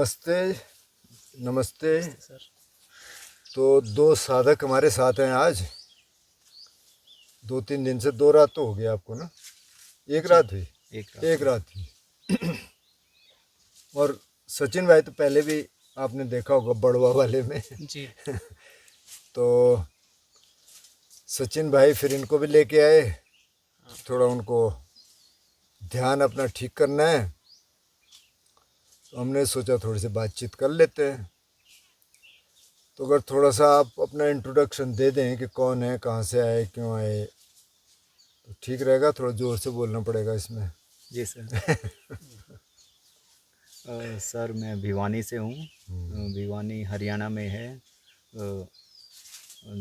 नमस्ते। नमस्ते। सर। तो दो साधक हमारे साथ हैं आज। 2-3 दिन से, 2 रात तो हो गया आपको ना? एक जी, रात हुई। एक रात एक हुई। रात हुई। और सचिन भाई तो पहले भी आपने देखा होगा बड़वा वाले में। जी, तो सचिन भाई फिर इनको भी लेके आए। हाँ, थोड़ा उनको ध्यान अपना ठीक करना है, तो हमने सोचा थोड़ी सी बातचीत कर लेते हैं। तो अगर थोड़ा सा आप अपना इंट्रोडक्शन दे दें कि कौन है, कहाँ से आए, क्यों आए, तो ठीक रहेगा। थोड़ा ज़ोर से बोलना पड़ेगा इसमें। जी सर। सर मैं भिवानी से हूँ। भिवानी हरियाणा में है।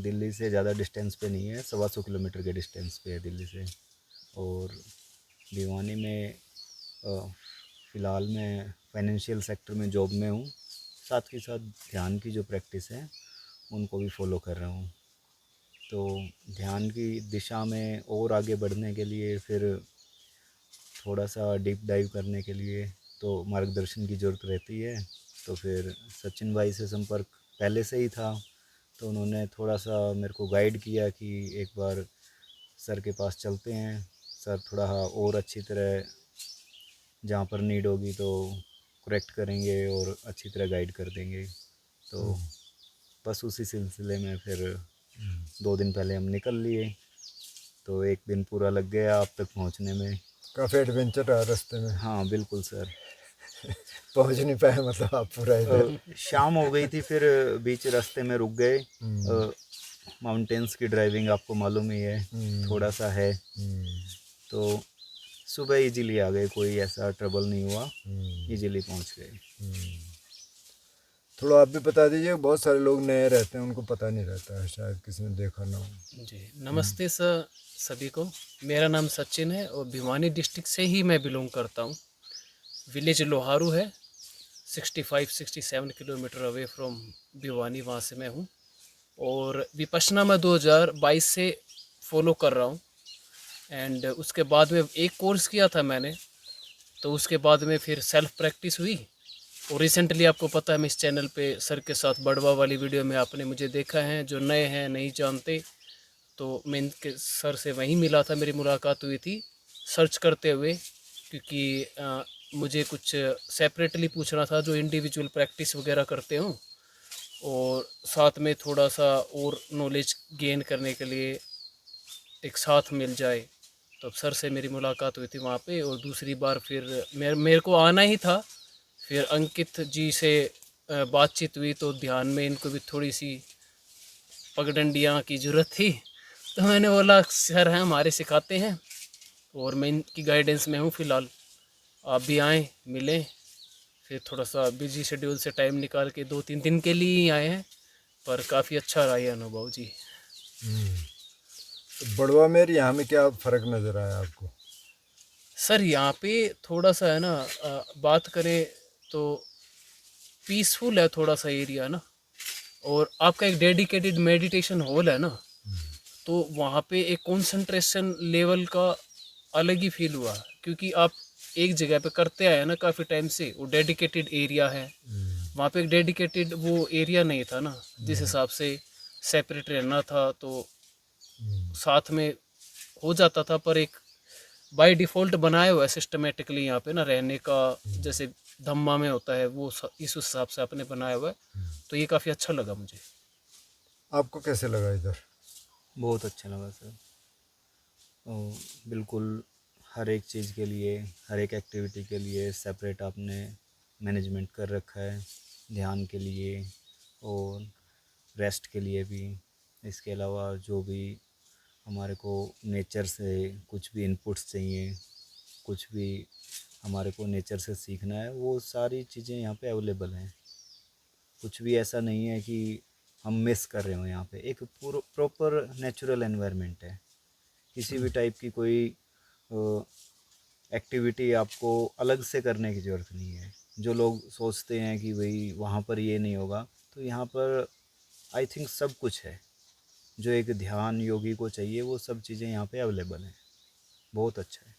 दिल्ली से ज़्यादा डिस्टेंस पे नहीं है, 125 किलोमीटर के डिस्टेंस पे है दिल्ली से। और भिवानी में फ़िलहाल मैं फाइनेंशियल सेक्टर में जॉब में हूँ। साथ ही साथ ध्यान की जो प्रैक्टिस है उनको भी फॉलो कर रहा हूँ। तो ध्यान की दिशा में और आगे बढ़ने के लिए, फिर थोड़ा सा डीप डाइव करने के लिए तो मार्गदर्शन की ज़रूरत रहती है। तो फिर सचिन भाई से संपर्क पहले से ही था, तो उन्होंने थोड़ा सा मेरे को गाइड किया कि एक बार सर के पास चलते हैं। सर थोड़ा और अच्छी तरह जहाँ पर नीड होगी तो करेक्ट करेंगे और अच्छी तरह गाइड कर देंगे। तो बस उसी सिलसिले में फिर 2 दिन पहले हम निकल लिए। तो एक दिन पूरा लग गया आप तक पहुँचने में। काफ़ी एडवेंचर रहा रास्ते में। हाँ बिल्कुल सर। पहुंच नहीं पाए मतलब आप पूरा इधर। शाम हो गई थी, फिर बीच रास्ते में रुक गए। माउंटेन्स की ड्राइविंग आपको मालूम ही है, थोड़ा सा है। तो सुबह इजीली आ गए, कोई ऐसा ट्रबल नहीं हुआ, इजीली पहुंच गए। थोड़ा आप भी बता दीजिए, बहुत सारे लोग नए रहते हैं, उनको पता नहीं रहता है, शायद किसी ने देखा ना हो। जी, नमस्ते सर सभी को। मेरा नाम सचिन है और भिवानी डिस्ट्रिक्ट से ही मैं बिलोंग करता हूँ। विलेज लोहारू है, 65-67 किलोमीटर अवे फ्रॉम भिवानी, वहाँ से मैं हूँ। और विपश्यना मैं 2022 से फॉलो कर रहा हूँ। एंड उसके बाद में एक कोर्स किया था मैंने, तो उसके बाद में फिर सेल्फ प्रैक्टिस हुई। और रिसेंटली आपको पता है मैं इस चैनल पे सर के साथ बड़वा वाली वीडियो में आपने मुझे देखा है। जो नए हैं नहीं जानते, तो मैं इनके सर से वहीं मिला था, मेरी मुलाकात हुई थी सर्च करते हुए, क्योंकि मुझे कुछ सेपरेटली पूछना था जो इंडिविजुअल प्रैक्टिस वगैरह करते हों, और साथ में थोड़ा सा और नॉलेज गेन करने के लिए एक साथ मिल जाए। तो अब सर से मेरी मुलाकात हुई थी वहाँ पे। और दूसरी बार फिर मेरे को आना ही था। फिर अंकित जी से बातचीत हुई, तो ध्यान में इनको भी थोड़ी सी पगडंडियाँ की ज़रूरत थी, तो मैंने बोला सर हैं हमारे सिखाते हैं, और मैं इनकी गाइडेंस में हूँ फ़िलहाल। आप भी आएँ मिलें। फिर थोड़ा सा बिजी शेड्यूल से टाइम निकाल के 2-3 दिन के लिए ही आए हैं, पर काफ़ी अच्छा रहा ये अनुभव जी। तो बड़वा में यहाँ में क्या फ़र्क नज़र आया आपको? सर यहाँ पे थोड़ा सा है ना, बात करें तो पीसफुल है थोड़ा सा एरिया ना। और आपका एक डेडिकेटेड मेडिटेशन हॉल है ना, तो वहाँ पे एक कंसंट्रेशन लेवल का अलग ही फील हुआ, क्योंकि आप एक जगह पे करते आए हैं ना काफ़ी टाइम से। वो डेडिकेटेड एरिया है, वहाँ पे एक डेडिकेटेड वो एरिया नहीं था ना, जिस हिसाब से सेपरेट रहना था तो साथ में हो जाता था। पर एक बाय डिफ़ॉल्ट बनाया हुआ है सिस्टमेटिकली यहाँ पे ना रहने का, जैसे धम्मा में होता है वो इस हिसाब से आपने बनाया हुआ है। तो ये काफ़ी अच्छा लगा मुझे। आपको कैसे लगा इधर? बहुत अच्छा लगा सर। और बिल्कुल हर एक चीज़ के लिए, हर एक एक्टिविटी के लिए सेपरेट आपने मैनेजमेंट कर रखा है। ध्यान के लिए और रेस्ट के लिए भी। इसके अलावा जो भी हमारे को नेचर से कुछ भी इनपुट्स चाहिए, कुछ भी हमारे को नेचर से सीखना है, वो सारी चीज़ें यहाँ पे अवेलेबल हैं। कुछ भी ऐसा नहीं है कि हम मिस कर रहे हो। यहाँ पे एक पूरा प्रॉपर नेचुरल एनवायरनमेंट है। किसी भी टाइप की कोई एक्टिविटी आपको अलग से करने की ज़रूरत नहीं है। जो लोग सोचते हैं कि भाई वहाँ पर ये नहीं होगा, तो यहाँ पर आई थिंक सब कुछ है जो एक ध्यान योगी को चाहिए, वो सब चीज़ें यहाँ पे अवेलेबल हैं। बहुत अच्छा है।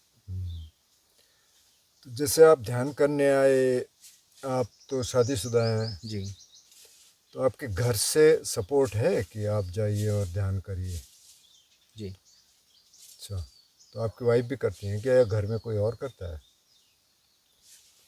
तो जैसे आप ध्यान करने आए, आप तो शादीशुदा हैं, जी। तो आपके घर से सपोर्ट है कि आप जाइए और ध्यान करिए? जी। अच्छा, तो आपकी वाइफ भी करती हैं क्या, या घर में कोई और करता है?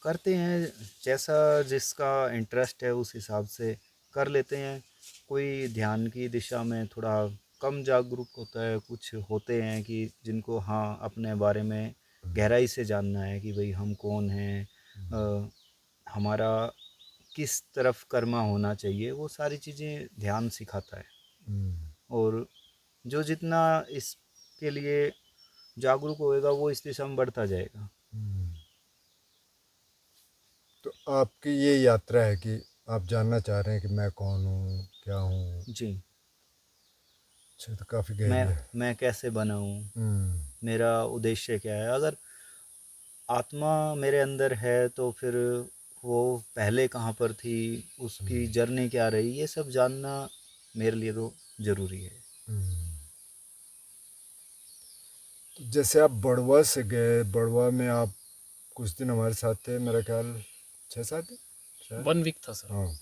करते हैं, जैसा जिसका इंटरेस्ट है उस हिसाब से कर लेते हैं। कोई ध्यान की दिशा में थोड़ा कम जागरूक होता है, कुछ होते हैं कि जिनको हाँ अपने बारे में गहराई से जानना है कि भाई हम कौन हैं, हमारा किस तरफ कर्मा होना चाहिए, वो सारी चीज़ें ध्यान सिखाता है। हम्म, और जो जितना इसके लिए जागरूक होएगा वो इस दिशा में बढ़ता जाएगा। हम्म। तो आपकी ये यात्रा है कि आप जानना चाह रहे हैं कि मैं कौन हूँ, क्या हूँ। जी। अच्छा, तो काफ़ी मैं गहरी है। मैं कैसे बना हूँ, हम्म, मेरा उद्देश्य क्या है। अगर आत्मा मेरे अंदर है तो फिर वो पहले कहाँ पर थी, उसकी जर्नी क्या रही, ये सब जानना मेरे लिए तो ज़रूरी है। हम्म। तो जैसे आप बड़वा से गए, बड़वा में आप कुछ दिन हमारे साथ थे, मेरा ख्याल 6-7 दिन शायद। 1 वीक था सर। हाँ,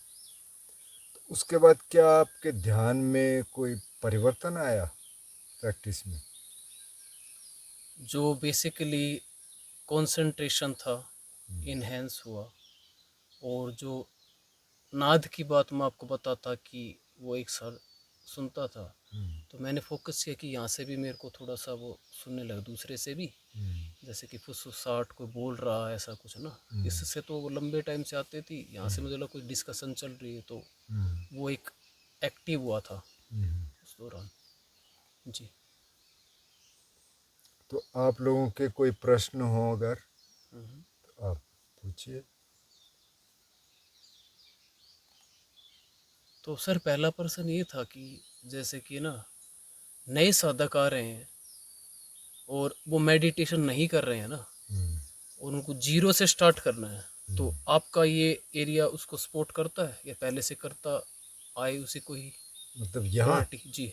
तो उसके बाद क्या आपके ध्यान में कोई परिवर्तन आया प्रैक्टिस में? जो बेसिकली कंसंट्रेशन था इन्हेंस हुआ। और जो नाद की बात मैं आपको बताता कि वो एक सर सुनता था, तो मैंने फोकस किया कि यहाँ से भी मेरे को थोड़ा सा वो सुनने लगा, दूसरे से भी। जैसे कि फुसफुसाहट कोई बोल रहा है ऐसा कुछ ना, इससे तो वो लंबे टाइम से आते थी, यहाँ से मुझे लगा कुछ डिस्कशन चल रही है, तो वो एक एक्टिव हुआ था उस दौरान। जी। तो आप लोगों के कोई प्रश्न हो अगर, तो आप पूछिए। तो सर पहला पर्सन ये था कि जैसे कि ना नए साधक आ रहे हैं और वो मेडिटेशन नहीं कर रहे हैं ना, और उनको जीरो से स्टार्ट करना है, तो आपका ये एरिया उसको सपोर्ट करता है या पहले से करता आए उसी को ही मतलब यहाँ, प्रायोरिटी? जी।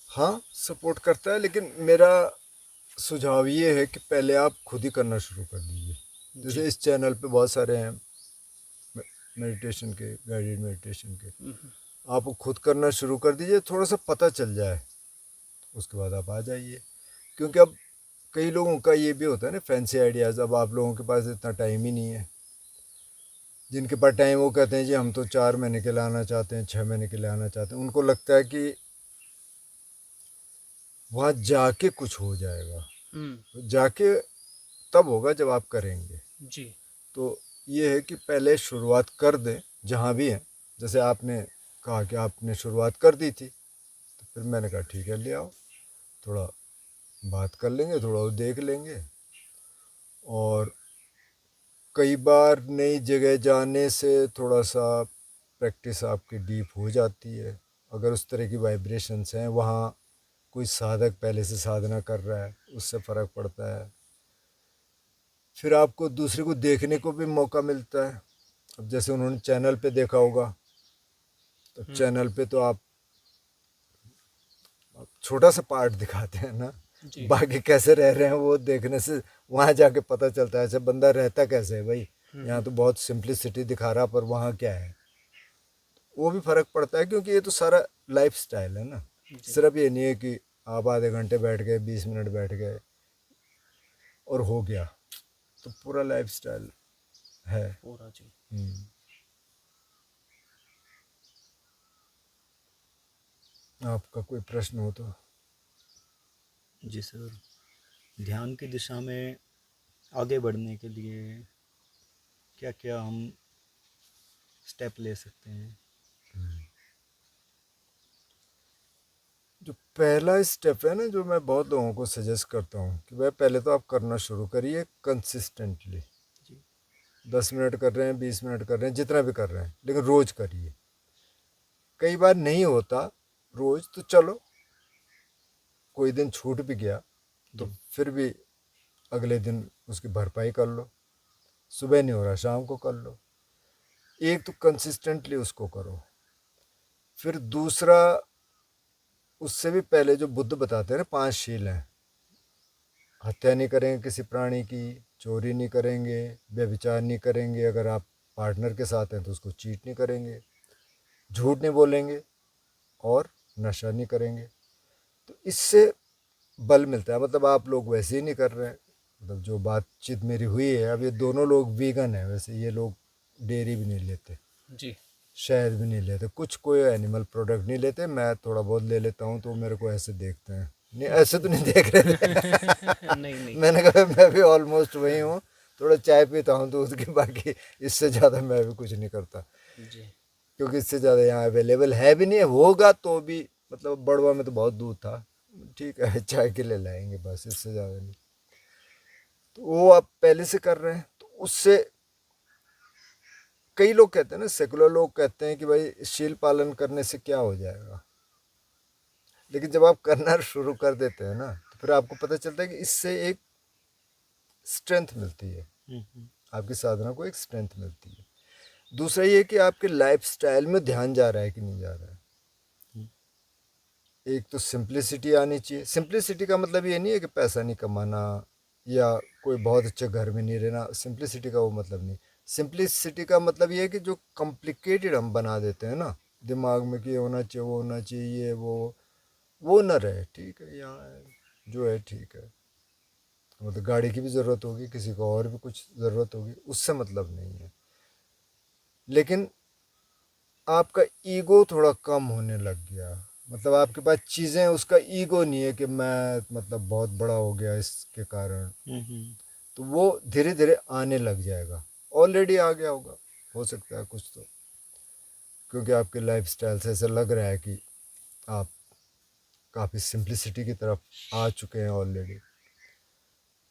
हाँ सपोर्ट करता है, लेकिन मेरा सुझाव ये है कि पहले आप खुद ही करना शुरू कर दीजिए। जी। जैसे इस चैनल पे बहुत सारे हैं मेडिटेशन के, गाइडेड मेडिटेशन के, आप वो खुद करना शुरू कर दीजिए, थोड़ा सा पता चल जाए, उसके बाद आप आ जाइए। क्योंकि अब कई लोगों का ये भी होता है ना, फैंसी आइडियाज़। अब आप लोगों के पास इतना टाइम ही नहीं है। जिनके पास टाइम, वो कहते हैं जी हम तो 4 महीने के लिए आना चाहते हैं, 6 महीने के लिए आना चाहते हैं। उनको लगता है कि वहाँ जाके कुछ हो जाएगा। तो जाके तब होगा जब आप करेंगे। जी। तो ये है कि पहले शुरुआत कर दें जहाँ भी हैं। जैसे आपने कहा कि आपने शुरुआत कर दी थी, तो फिर मैंने कहा ठीक है ले आओ, थोड़ा बात कर लेंगे, थोड़ा वो देख लेंगे। और कई बार नई जगह जाने से थोड़ा सा प्रैक्टिस आपकी डीप हो जाती है। अगर उस तरह की वाइब्रेशंस हैं, वहाँ कोई साधक पहले से साधना कर रहा है, उससे फ़र्क पड़ता है। फिर आपको दूसरे को देखने को भी मौका मिलता है। अब जैसे उन्होंने चैनल पे देखा होगा, तो चैनल पे तो आप छोटा सा पार्ट दिखाते हैं ना, जी। बाकी कैसे रह रहे हैं वो देखने से वहाँ जाके पता चलता है ऐसे बंदा रहता कैसे है भाई। यहाँ तो बहुत सिंप्लिसिटी दिखा रहा, पर वहाँ क्या है, वो भी फ़र्क पड़ता है। क्योंकि ये तो सारा लाइफ स्टाइल है ना। जी। सिर्फ ये नहीं है कि आप आधे घंटे बैठ गए, 20 मिनट बैठ गए और हो गया। तो पूरा लाइफ स्टाइल है। पूरा जी। आपका कोई प्रश्न हो तो? जी सर, ध्यान की दिशा में आगे बढ़ने के लिए क्या क्या हम स्टेप ले सकते हैं? जो पहला स्टेप है ना, जो मैं बहुत लोगों को सजेस्ट करता हूँ कि भाई पहले तो आप करना शुरू करिए कंसिस्टेंटली। जी। 10 मिनट कर रहे हैं, 20 मिनट कर रहे हैं, जितना भी कर रहे हैं, लेकिन रोज़ करिए। कई बार नहीं होता रोज़, तो चलो कोई दिन छूट भी गया तो जी। फिर भी अगले दिन उसकी भरपाई कर लो। सुबह नहीं हो रहा, शाम को कर लो। एक तो कंसिस्टेंटली उसको करो। फिर दूसरा, उससे भी पहले जो बुद्ध बताते हैं ना, 5 शील हैं, हत्या नहीं करेंगे किसी प्राणी की, चोरी नहीं करेंगे, व्यभिचार नहीं करेंगे, अगर आप पार्टनर के साथ हैं तो उसको चीट नहीं करेंगे, झूठ नहीं बोलेंगे और नशा नहीं करेंगे। तो इससे बल मिलता है। मतलब आप लोग वैसे ही नहीं कर रहे हैं। मतलब जो बातचीत मेरी हुई है, अब ये दोनों लोग वीगन है, वैसे ये लोग डेयरी भी नहीं लेते, जी। शहद भी नहीं लेते, कुछ कोई एनिमल प्रोडक्ट नहीं लेते। मैं थोड़ा बहुत ले लेता हूँ तो मेरे को ऐसे देखते हैं, नहीं ऐसे तो नहीं देख रहे थे। नहीं नहीं। मैंने कहा मैं भी ऑलमोस्ट वही हूँ, थोड़ा चाय पीता हूँ दूध की, बाकी इससे ज़्यादा मैं भी कुछ नहीं करता, जी। क्योंकि इससे ज़्यादा यहाँ अवेलेबल है भी नहीं है, होगा तो भी मतलब बड़वा में तो बहुत दूध था, ठीक है चाय के लिए लाएंगे बस, इससे ज़्यादा नहीं। तो वो आप पहले से कर रहे हैं तो उससे कई लोग कहते हैं ना, सेकुलर लोग कहते हैं कि भाई शील पालन करने से क्या हो जाएगा, लेकिन जब आप करना शुरू कर देते हैं ना तो फिर आपको पता चलता है कि इससे एक स्ट्रेंथ मिलती है, आपकी साधना को एक स्ट्रेंथ मिलती है। दूसरा ये कि आपके लाइफस्टाइल में ध्यान जा रहा है कि नहीं जा रहा है। एक तो सिंप्लिसिटी आनी चाहिए। सिंप्लिसिटी का मतलब ये नहीं है कि पैसा नहीं कमाना या कोई बहुत अच्छे घर में नहीं रहना, सिंप्लिसिटी का वो मतलब नहीं। सिंप्लिसिटी का मतलब ये है कि जो कॉम्प्लिकेटेड हम बना देते हैं ना दिमाग में कि ये होना चाहिए, वो होना चाहिए, ये वो ना रहे। ठीक है, यहाँ जो है ठीक है। मतलब गाड़ी की भी ज़रूरत होगी, किसी को और भी कुछ ज़रूरत होगी, उससे मतलब नहीं है। लेकिन आपका ईगो थोड़ा कम होने लग गया, मतलब आपके पास चीज़ें, उसका ईगो नहीं है कि मैं मतलब बहुत बड़ा हो गया इसके कारण। तो वो धीरे धीरे आने लग जाएगा, ऑलरेडी आ गया होगा, हो सकता है कुछ तो, क्योंकि आपके लाइफस्टाइल से ऐसा लग रहा है कि आप काफ़ी सिंप्लिसिटी की तरफ आ चुके हैं ऑलरेडी।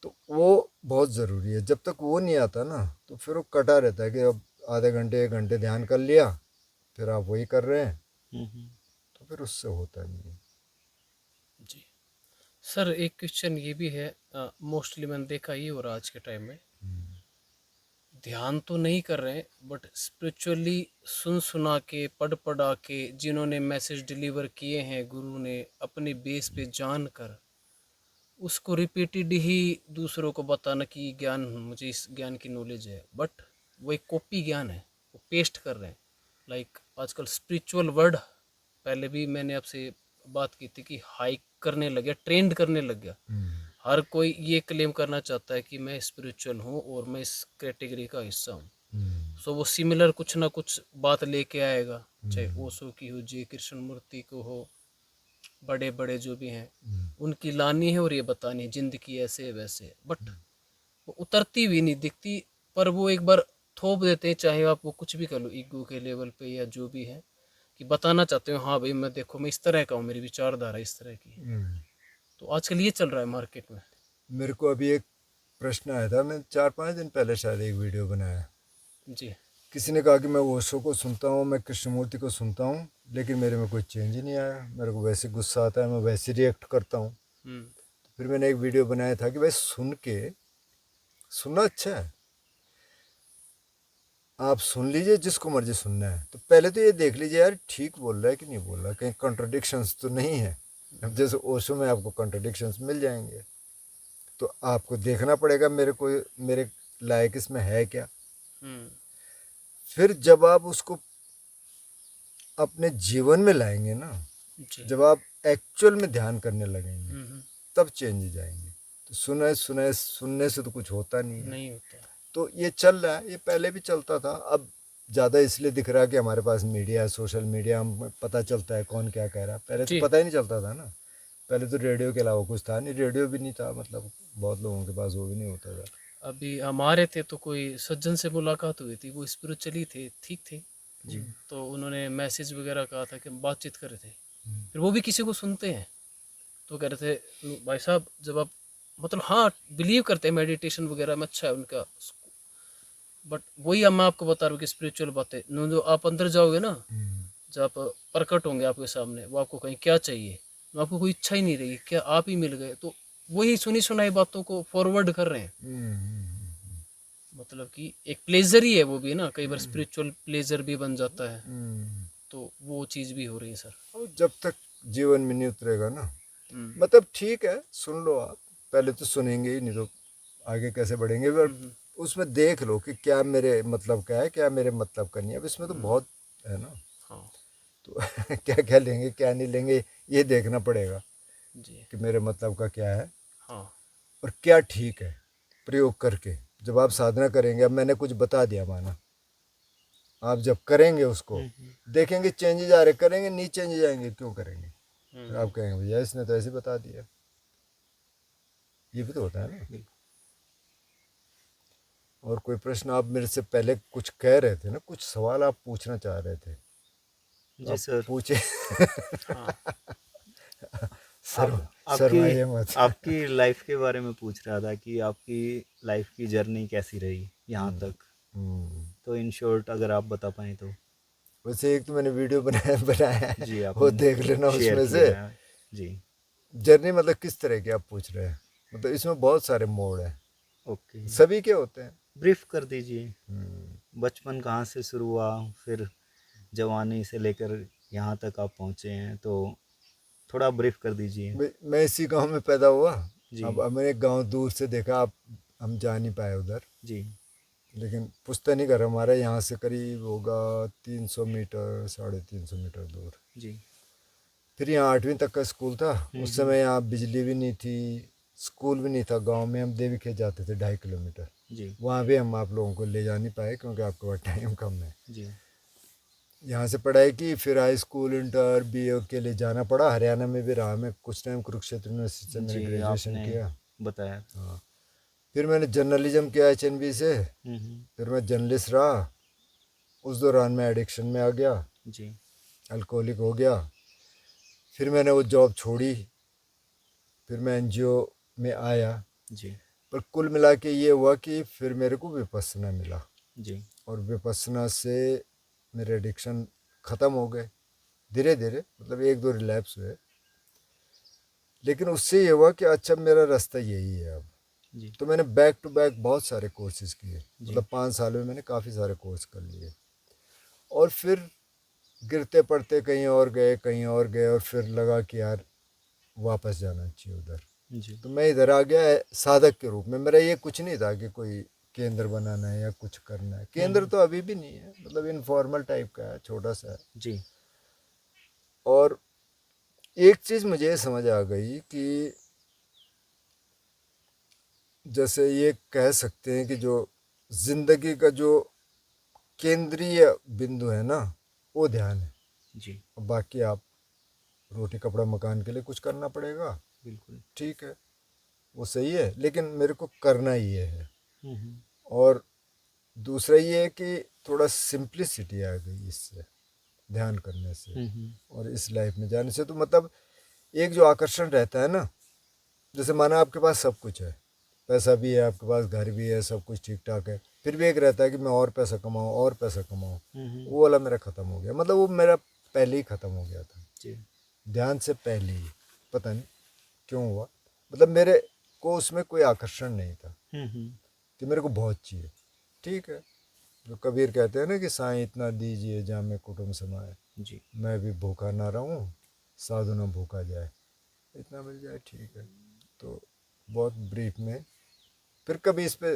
तो वो बहुत ज़रूरी है। जब तक वो नहीं आता ना तो फिर वो कटा रहता है कि अब आधे घंटे 1 घंटे ध्यान कर लिया, फिर आप वही कर रहे हैं, तो फिर उससे होता नहीं है। जी सर, एक क्वेश्चन ये भी है, मोस्टली मैंने देखा ये हो रहा आज के टाइम में, ध्यान तो नहीं कर रहे बट स्पिरिचुअली सुन सुना के पढ़ पढ़ा के जिन्होंने मैसेज डिलीवर किए हैं गुरु ने अपने बेस पे जान कर, उसको रिपीटेड ही दूसरों को बताना कि ज्ञान, मुझे इस ज्ञान की नॉलेज है, बट वो एक कॉपी ज्ञान है, वो पेस्ट कर रहे हैं। लाइक आजकल स्पिरिचुअल वर्ड, पहले भी मैंने आपसे बात की थी कि हाइक करने लग गया, ट्रेंड करने लग गया। हर कोई ये क्लेम करना चाहता है कि मैं स्पिरिचुअल हूँ और मैं इस कैटेगरी का हिस्सा हूँ। सो वो सिमिलर कुछ ना कुछ बात लेके आएगा, चाहे ओशो की हो, जे कृष्ण मूर्ति को हो, बड़े बड़े जो भी हैं उनकी लानी है और ये बतानी है जिंदगी ऐसे है वैसे है, बट वो उतरती भी नहीं दिखती। पर वो एक बार थोप देते हैं, चाहे आप वो कुछ भी कर लो ईगो के लेवल पे या जो भी है, कि बताना चाहते हो हाँ भाई मैं देखो मैं इस तरह का हूँ, मेरी विचारधारा इस तरह की है। तो आजकल ये चल रहा है मार्केट में। मेरे को अभी एक प्रश्न आया था, मैं 4-5 दिन पहले शायद एक वीडियो बनाया। जी। किसी ने कहा कि मैं ओशो को सुनता हूँ, मैं कृष्णमूर्ति को सुनता हूँ, लेकिन मेरे में कोई चेंज ही नहीं आया, मेरे को वैसे गुस्सा आता है, मैं वैसे रिएक्ट करता हूँ। तो फिर मैंने एक वीडियो बनाया था कि भाई सुनना अच्छा है, आप सुन लीजिए जिसको मर्जी सुनना है, तो पहले तो ये देख लीजिए यार ठीक बोल रहा है कि नहीं बोल रहा, कहीं कॉन्ट्रडिक्शंस तो नहीं है। अब जैसे ओशो में आपको कॉन्ट्रडिक्शंस मिल जाएंगे, तो आपको देखना पड़ेगा मेरे लायक इसमें है क्या। फिर जब आप उसको अपने जीवन में लाएंगे ना, जी। जब आप एक्चुअल में ध्यान करने लगेंगे, तब चेंज जाएंगे। तो सुनने से तो कुछ होता नहीं है। नहीं होता। तो ये चल रहा है, ये पहले भी चलता था, अब ज़्यादा इसलिए दिख रहा है कि हमारे पास मीडिया है, सोशल मीडिया, हम पता चलता है कौन क्या कह रहा है। पहले तो जी। पता ही नहीं चलता था ना, पहले तो रेडियो के अलावा कुछ था नहीं, रेडियो भी नहीं था, मतलब बहुत लोगों के पास वो भी नहीं होता था। अभी हमारे थे तो कोई सज्जन से मुलाकात हुई थी, वो स्पिरिचुअली थे, ठीक थे जी। तो उन्होंने मैसेज वगैरह कहा था कि बातचीत कर रहे थे, फिर वो भी किसी को सुनते हैं तो कह रहे थे भाई साहब जब आप मतलब हाँ बिलीव करते हैं मेडिटेशन वगैरह में, अच्छा है उनका, बट वही अब मैं आपको बता रहा हूँ कि स्पिरिचुअल बातें जो आप अंदर जाओगे ना, जब आप प्रकट होंगे आपके सामने, वो आपको कहीं क्या चाहिए, तो आपको कोई इच्छा ही नहीं रहेगी, क्या आप ही मिल गए, तो वही सुनी सुनाई बातों को फॉरवर्ड कर रहे हैं। मतलब कि एक प्लेजर ही है वो भी ना, कई बार स्पिरिचुअल प्लेजर भी बन जाता है, तो वो चीज़ भी हो रही है सर। और जब तक जीवन में नहीं उतरेगा ना, मतलब ठीक है सुन लो आप, पहले तो सुनेंगे ही, नहीं तो आगे कैसे बढ़ेंगे। पर उसमें देख लो कि क्या मेरे मतलब का है, क्या मेरे मतलब का नहीं है। अब इसमें तो बहुत है ना, हाँ तो क्या क्या लेंगे क्या नहीं लेंगे ये देखना पड़ेगा जी। कि मेरे मतलब का क्या है हाँ और क्या ठीक है प्रयोग करके। जब आप साधना करेंगे, अब मैंने कुछ बता दिया माना, आप जब करेंगे उसको देखेंगे चेंजेज आ रहे, करेंगे नहीं चेंजेज आएंगे, क्यों करेंगे? फिर आप कहेंगे भैया इसने तो ऐसे बता दिया। ये भी तो होता है ना। और कोई प्रश्न आप मेरे से पहले कुछ कह रहे थे ना, कुछ सवाल आप पूछना चाह रहे थे, तो जी आप सर। पूछे। हाँ आप शर्माइए मत। आपकी लाइफ के बारे में पूछ रहा था कि आपकी लाइफ की जर्नी कैसी रही यहाँ तक। हम्म। तो इन शॉर्ट अगर आप बता पाएँ तो। वैसे एक तो मैंने वीडियो बनाया है, जी, वो आपने देख लेना शेयर उसमें से। किया है। जी, जर्नी मतलब किस तरह की आप पूछ रहे हैं? मतलब इसमें बहुत सारे मोड हैं, ओके। सभी के होते हैं। ब्रीफ कर दीजिए, बचपन कहाँ से शुरू हुआ, फिर जवानी से लेकर यहाँ तक आप पहुँचे हैं, तो थोड़ा ब्रीफ कर दीजिए। मैं इसी गांव में पैदा हुआ। जी, अब मैंने गांव दूर से देखा, आप हम जा नहीं पाए उधर, जी, लेकिन पुश्तैनी घर हमारा यहाँ से करीब होगा 300 मीटर, 350 मीटर दूर। जी। फिर यहाँ 8वीं तक का स्कूल था। उस समय यहाँ बिजली भी नहीं थी, स्कूल भी नहीं था गांव में। हम देवी खेत जाते थे 2.5 किलोमीटर। जी, वहाँ भी हम आप लोगों को ले जा नहीं पाए क्योंकि आपके पास टाइम कम है। जी, यहाँ से पढ़ाई की, फिर हाई स्कूल इंटर BA के लिए जाना पड़ा। हरियाणा में भी रहा मैं कुछ टाइम, कुरुक्षेत्र यूनिवर्सिटी से मैंने जी, ग्रेजुएशन आपने किया। बताया। हाँ, फिर मैंने जर्नलिज्म किया HNB से। फिर मैं जर्नलिस्ट रहा। उस दौरान मैं एडिक्शन में आ गया, जी, अल्कोहलिक हो गया। फिर मैंने वो जॉब छोड़ी, फिर मैं NGO में आया। जी, पर कुल मिला के ये हुआ कि फिर मेरे को विपस्सना मिला, जी, और विपस्सना से मेरे एडिक्शन ख़त्म हो गए धीरे धीरे, मतलब 1-2 रिलैप्स हुए। लेकिन उससे ये हुआ कि अच्छा मेरा रास्ता यही है अब। जी, तो मैंने बैक टू बैक बहुत सारे कोर्सेज किए, जी, मतलब 5 साल में मैंने काफ़ी सारे कोर्स कर लिए। और फिर गिरते पड़ते कहीं और गए, कहीं और गए, और फिर लगा कि यार वापस जाना चाहिए उधर। जी, तो मैं इधर आ गया साधक के रूप में। मेरा ये कुछ नहीं था कि कोई केंद्र बनाना है या कुछ करना है। केंद्र तो अभी भी नहीं है, मतलब इनफॉर्मल टाइप का है, छोटा सा है। जी, और एक चीज़ मुझे समझ आ गई कि जैसे ये कह सकते हैं कि जो जिंदगी का जो केंद्रीय बिंदु है ना, वो ध्यान है। जी, और बाकी आप रोटी कपड़ा मकान के लिए कुछ करना पड़ेगा, बिल्कुल। ठीक है, वो सही है, लेकिन मेरे को करना ये है। हम्म, और दूसरा ये है कि थोड़ा सिंप्लिसिटी आ गई इससे, ध्यान करने से हम्म, और इस लाइफ में जाने से। तो मतलब एक जो आकर्षण रहता है ना, जैसे माना आपके पास सब कुछ है, पैसा भी है आपके पास, घर भी है, सब कुछ ठीक ठाक है, फिर भी एक रहता है कि मैं और पैसा कमाऊँ और पैसा कमाऊँ। वो वाला मेरा ख़त्म हो गया, मतलब वो मेरा पहले ही ख़त्म हो गया था, जी, ध्यान से पहले ही। पता नहीं क्यों हुआ, मतलब मेरे को उसमें कोई आकर्षण नहीं था कि मेरे को बहुत चाहिए। ठीक है, जो कबीर कहते हैं ना कि साईं इतना दीजिए जामे कुटुंब समाए, जी, मैं भी भूखा ना रहूं साधु ना भूखा जाए, इतना मिल जाए ठीक है। तो बहुत ब्रीफ में फिर कभी इस पे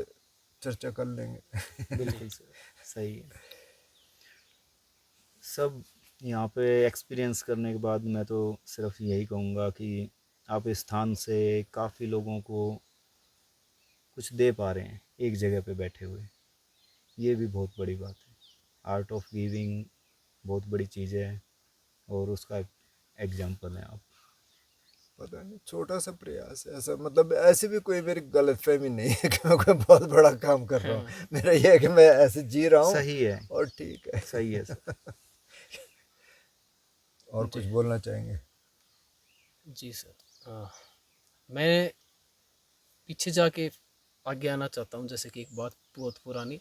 चर्चा कर लेंगे। बिल्कुल सर, सही है। सब यहाँ पे एक्सपीरियंस करने के बाद मैं तो सिर्फ यही कहूँगा कि आप इस स्थान से काफ़ी लोगों को कुछ दे पा रहे हैं एक जगह पे बैठे हुए। ये भी बहुत बड़ी बात है। आर्ट ऑफ गिविंग बहुत बड़ी चीज़ है, और उसका एग्जाम्पल है आप। पता नहीं, छोटा सा प्रयास है ऐसा, मतलब ऐसी भी कोई मेरी गलतफहमी नहीं है कि मैं कोई बहुत बड़ा काम कर रहा हूँ। मेरा ये है कि मैं ऐसे जी रहा हूँ सही है, और ठीक है। सही है सर। और कुछ जी, बोलना चाहेंगे? जी सर। मैं पीछे जाके आगे आना चाहता हूँ। जैसे कि एक बात बहुत पुरानी,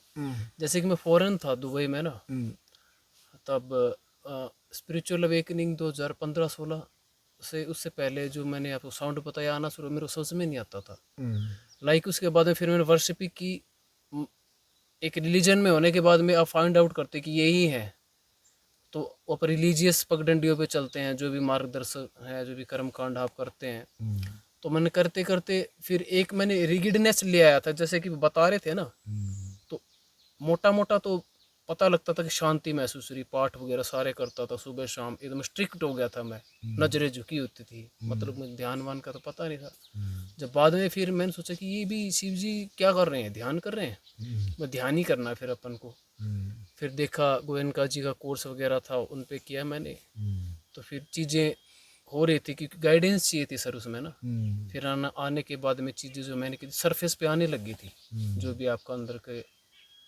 जैसे कि मैं फ़ॉरेन था दुबई में ना, तब स्पिरिचुअल अवेकनिंग 2015-16 से, उससे पहले जो मैंने आपको साउंड बताया आना शुरू, मेरे को समझ में नहीं आता था। लाइक उसके बाद में फिर मैंने वर्शिप की। म, एक रिलीजन में होने के बाद में आप फाइंड आउट करते कि यही है, तो वो आप रिलीजियस पगडंडियों पे चलते हैं, जो भी मार्गदर्शक है, जो भी कर्म कांड आप करते हैं, तो मैंने करते करते फिर एक मैंने रिगिडनेस ले आया था, जैसे कि बता रहे थे ना, तो मोटा मोटा तो पता लगता था कि शांति महसूस हुई, पाठ वगैरह सारे करता था सुबह शाम, एकदम स्ट्रिक्ट हो गया था मैं, नजरें झुकी होती थी, मतलब मुझे ध्यान वान का तो पता नहीं था। जब बाद में फिर मैंने सोचा कि ये भी शिव जी क्या कर रहे हैं, ध्यान कर रहे हैं, मैं ध्यान ही करना है फिर अपन को। फिर देखा गोयनका जी का कोर्स वगैरह था, उन पे किया मैंने, तो फिर चीज़ें हो रही थी, क्योंकि गाइडेंस चाहिए थी सर उसमें ना। फिर आने के बाद में चीज़ें जो मैंने की सरफेस पे आने लगी थी, जो भी आपका अंदर के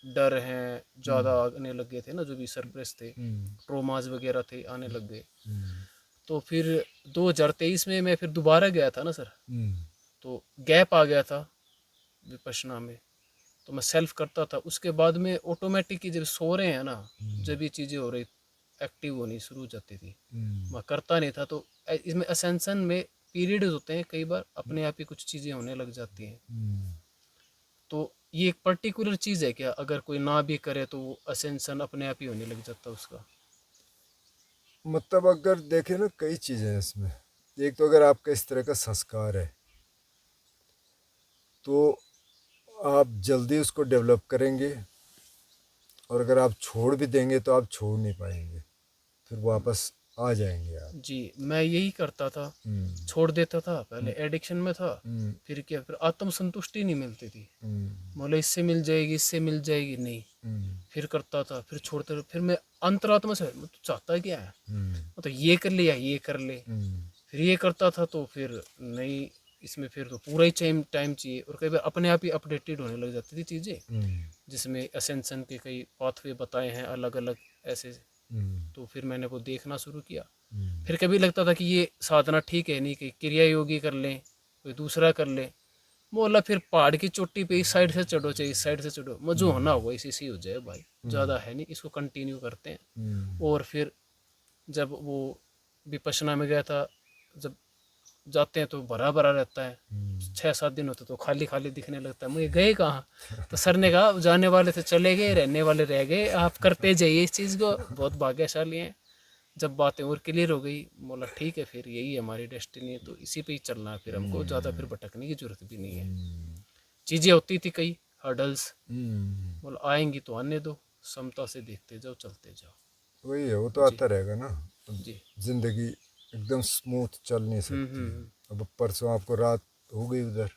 डर हैं ज़्यादा आने लग गए थे ना, जो भी सरप्रेस थे, ट्रोमाज वगैरह थे, आने लग गए। तो फिर 2023 में मैं फिर दोबारा गया था ना सर, तो गैप आ गया था विपश्यना में, तो मैं सेल्फ करता था, उसके बाद में ऑटोमेटिक जब सो रहे हैं ना, जब ये चीज़ें हो रही एक्टिव होनी शुरू हो जाती थी, मैं करता नहीं था। तो इसमें असेंशन में पीरियड होते हैं, कई बार अपने आप ही कुछ चीज़ें होने लग जाती हैं। तो ये एक पर्टिकुलर चीज़ है क्या, अगर कोई ना भी करे तो वो असेंशन अपने आप ही होने लग जाता है उसका? मतलब अगर देखें ना, कई चीज़ें हैं इसमें। एक तो अगर आपका इस तरह का संस्कार है तो आप जल्दी उसको डेवलप करेंगे, और अगर आप छोड़ भी देंगे तो आप छोड़ नहीं पाएंगे, फिर वापस आ जाएंगे आप। जी, मैं यही करता था, छोड़ देता था, पहले एडिक्शन में था, फिर क्या, फिर आत्म संतुष्टि नहीं मिलती थी, बोले इससे मिल जाएगी, इससे मिल जाएगी, नहीं, फिर करता था, फिर छोड़ते, फिर मैं अंतरात्मा से तो चाहता क्या है, तो ये कर ले या ये कर ले, फिर ये करता था, तो फिर नहीं, इसमें फिर तो पूरा ही टाइम टाइम चाहिए, और कई बार अपने आप ही अपडेटेड होने लग जाती थी चीज़ें, जिसमें असेंशन के कई पाथवे बताए हैं अलग अलग ऐसे। तो फिर मैंने वो देखना शुरू किया। फिर कभी लगता था कि ये साधना ठीक है नहीं, कि क्रिया योगी कर लें, कोई दूसरा कर लें, बोला फिर पहाड़ की चोटी पे इस साइड से चढ़ो चाहे इस साइड से चढ़ो, मुझे होना होगा इसी से हो जाए भाई, ज़्यादा है नहीं, इसको कंटिन्यू करते हैं। और फिर जब वो विपश्यना में गया था, जब जाते हैं तो भरा भरा रहता है, 6-7 दिन होते तो खाली खाली दिखने लगता है, मुझे गए कहाँ, तो सर ने कहा जाने वाले थे चले गए, रहने वाले रह गए, आप करते जाइए इस चीज़ को, बहुत भाग्यशाली हैं। जब बातें और क्लियर हो गई, बोला ठीक है, फिर यही हमारी डेस्टिनी है, तो इसी पे ही चलना है, फिर हमको ज़्यादा फिर भटकने की जरूरत भी नहीं है। चीज़ें होती थी कई हर्डल्स, बोला आएंगी तो आने दो, समता से देखते जाओ, चलते जाओ। वही है, वो तो जी आता रहेगा ना। जी। जिंदगी एकदम स्मूथ चल नहीं सकती। अब परसों आपको रात हो गई उधर,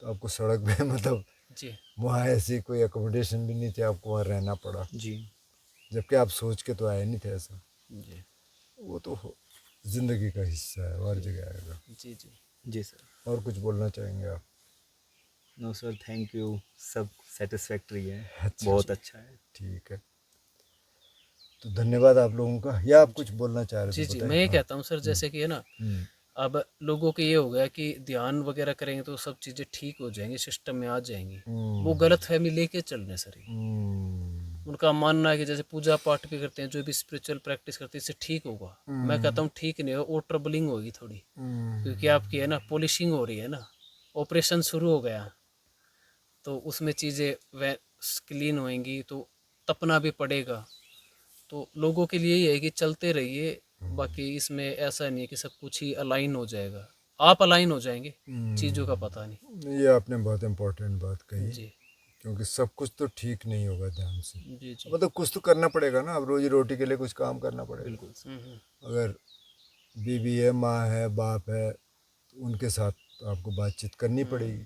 तो आपको सड़क पे मतलब जी वहाँ ऐसी कोई अकोमोडेशन भी नहीं थी, आपको वहाँ रहना पड़ा, जी जबकि आप सोच के तो आए नहीं थे ऐसा। जी वो तो जिंदगी का हिस्सा है, हर जगह आएगा। जी जी। जी सर। और कुछ बोलना चाहेंगे आप? नो सर, थैंक यू, सब सेटिस्फैक्ट्री है, अच्छा, बहुत अच्छा है। ठीक है, तो धन्यवाद आप लोगों का। या आप कुछ बोलना चाह रहे जी थे, जी, बताएं। मैं ये हाँ। कहता हूँ सर, जैसे कि है ना, अब लोगों के ये हो गया कि ध्यान वगैरह करेंगे तो सब चीज़ें ठीक हो जाएंगी, सिस्टम में आ जाएंगी, वो गलत फहमी लेके चल रहे हैं सर। उनका मानना है कि जैसे पूजा पाठ भी करते हैं, जो भी स्पिरिचुअल प्रैक्टिस करते हैं, इससे ठीक होगा। मैं कहता हूँ ठीक नहीं होगा, और ट्रबलिंग होगी थोड़ी, क्योंकि आपकी है ना पॉलिशिंग हो रही है ना, ऑपरेशन शुरू हो गया, तो उसमें चीज़ें वे क्लीन होएंगी, तो तपना भी पड़ेगा। तो लोगों के लिए ये है कि चलते रहिए, बाकी इसमें ऐसा नहीं है कि सब कुछ ही अलाइन हो जाएगा, आप अलाइन हो जाएंगे, चीज़ों का पता नहीं। ये आपने बहुत इम्पोर्टेंट बात कही, जी क्योंकि सब कुछ तो ठीक नहीं होगा ध्यान से। जी जी। मतलब कुछ तो करना पड़ेगा ना, अब रोजी रोटी के लिए कुछ काम करना पड़ेगा। बिल्कुल सर। अगर बीवी है, माँ है, बाप है, तो उनके साथ तो आपको बातचीत करनी पड़ेगी।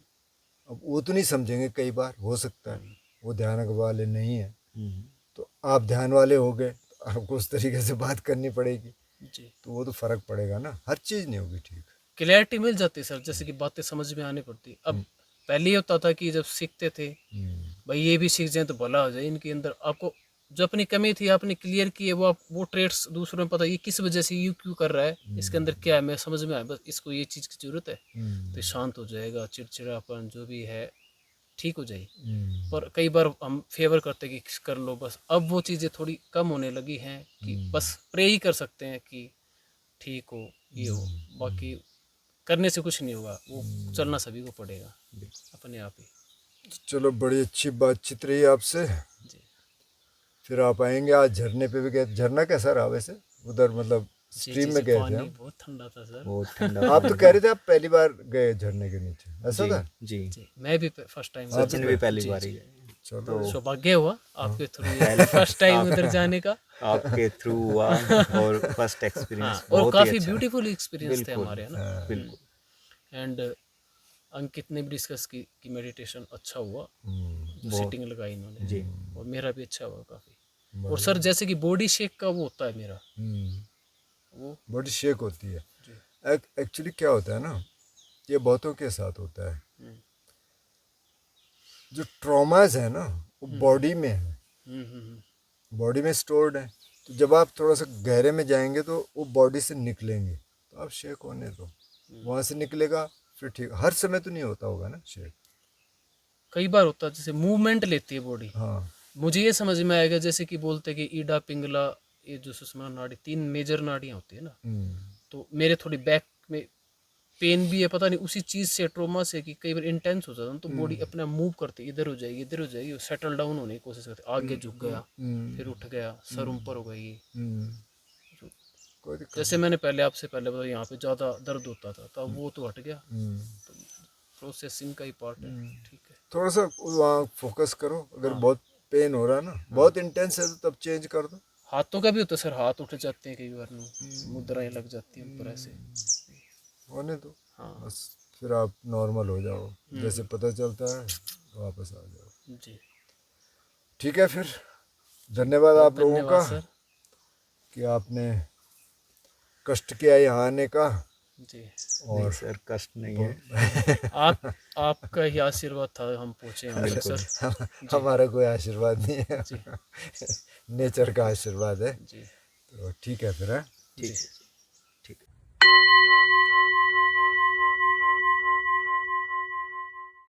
अब वो तो नहीं समझेंगे, कई बार हो सकता है वो ध्यान वाले नहीं है, तो आप ध्यान वाले हो गए, तो आपको उस तरीके से बात करनी पड़ेगी, जी, तो वो तो फ़र्क पड़ेगा ना, हर चीज़ नहीं होगी ठीक। क्लैरिटी मिल जाती है सर, जैसे कि बातें समझ में आने पड़ती। अब पहले ये होता था कि जब सीखते थे, भाई ये भी सीख जाए तो भला हो जाए, इनके अंदर आपको जो अपनी कमी थी आपने क्लियर की है, वो आप वो ट्रेड्स दूसरों में पता ये किस वजह से ये क्यों कर रहा है, इसके अंदर क्या है, मैं समझ में आया, बस इसको ये चीज़ की ज़रूरत है, तो ये शांत हो जाएगा, चिड़चिड़ापन जो भी है ठीक हो जाएगी। पर कई बार हम फेवर करते हैं कि कर लो बस, अब वो चीज़ें थोड़ी कम होने लगी हैं, कि बस प्रे ही कर सकते हैं कि ठीक हो, ये हो, बाकी करने से कुछ नहीं होगा, वो चलना सभी को पड़ेगा अपने आप ही। चलो, बड़ी अच्छी बातचीत रही आपसे। जी फिर आप आएंगे, आज झरने पे भी गए, झरना कैसा रहा वैसे उधर, मतलब जी, स्ट्रीम जी, में जी, गए थे पानी हम। बहुत ठंडा था सर। बहुत ठंडा आप तो कह रहे थे आप पहली बार गए झरने के नीचे, ऐसा था? जी जी, मैं भी फर्स्ट टाइम आप सचिन भी पहली जी, बार जी। ही गए। चलो तो सौभाग्य हुआ आपके थ्रू पहले फर्स्ट टाइम आप उधर जाने का। आपके थ्रू हुआ और फर्स्ट हाँ, एक्सपीरियंस और बहुत ही काफ़ी अच्छा। ब्यूटीफुल एक्सपीरियंस थे बिल्कुल हमारे, है ना। बिल्कुल। एंड अंकित ने भी डिस्कस की कि मेडिटेशन अच्छा हुआ, जो बहुत सिटिंग लगाई इन्होंने, जी और मेरा भी अच्छा हुआ काफ़ी। और सर जैसे कि बॉडी शेक का वो होता है मेरा, वो बॉडी शेक होती है। जी। एक्चुअली क्या होता है ना, ये बहुतों के साथ होता है, जो ट्रॉमाज है ना वो बॉडी में है, बॉडी में स्टोर्ड है। तो जब आप थोड़ा सा गहरे में जाएंगे तो वो बॉडी से निकलेंगे, तो आप शेक होने दो, वहाँ से निकलेगा फिर ठीक। हर समय तो नहीं होता होगा ना शेक। कई बार होता है, जैसे मूवमेंट लेती है बॉडी। हाँ मुझे ये समझ में आएगा जैसे कि बोलते हैं कि ईडा पिंगला, ये जो सुषुम्ना नाड़ी, 3 मेजर नाड़ियाँ होती है ना। तो मेरे थोड़ी बैक में पेन भी है, पता नहीं उसी चीज़ से, ट्रोमा से, कि कई बार इंटेंस हो जाता है तो बॉडी अपना मूव करती है, इधर हो जाएगी इधर हो जाएगी, सेटल डाउन होने की कोशिश करती है, आगे झुक गया, फिर उठ गया, सर ऊपर हो गई। कोई दिक्कत जैसे मैंने पहले आपसे पहले बताया यहाँ पे ज़्यादा दर्द होता था, तब वो तो हट गया, तो प्रोसेसिंग का ही पार्ट है। ठीक है। थोड़ा सा वहाँ फोकस करो। अगर हाँ। बहुत पेन हो रहा है ना, बहुत इंटेंस है, तो तब चेंज कर दो। हाथों का भी होता है सर, हाथ उठ जाते हैं कई बार, मुद्राएं लग जाती हैं ऊपर ऐसे। होने दो, हाँ। बस फिर आप नॉर्मल हो जाओ, जैसे पता चलता है वापस आ जाओ। जी, ठीक है फिर, धन्यवाद आप लोगों धन्यवाद का सर। कि आपने कष्ट किया यहाँ आने का। जी, नहीं और सर कष्ट नहीं है। आपका ही आशीर्वाद था हम पहुँचे यहाँ पे बिल्कुल। सर। हमारा कोई आशीर्वाद नहीं है, जी, नेचर का आशीर्वाद है। जी, तो ठीक है फिर, है। ठीक जी। है ठीक है।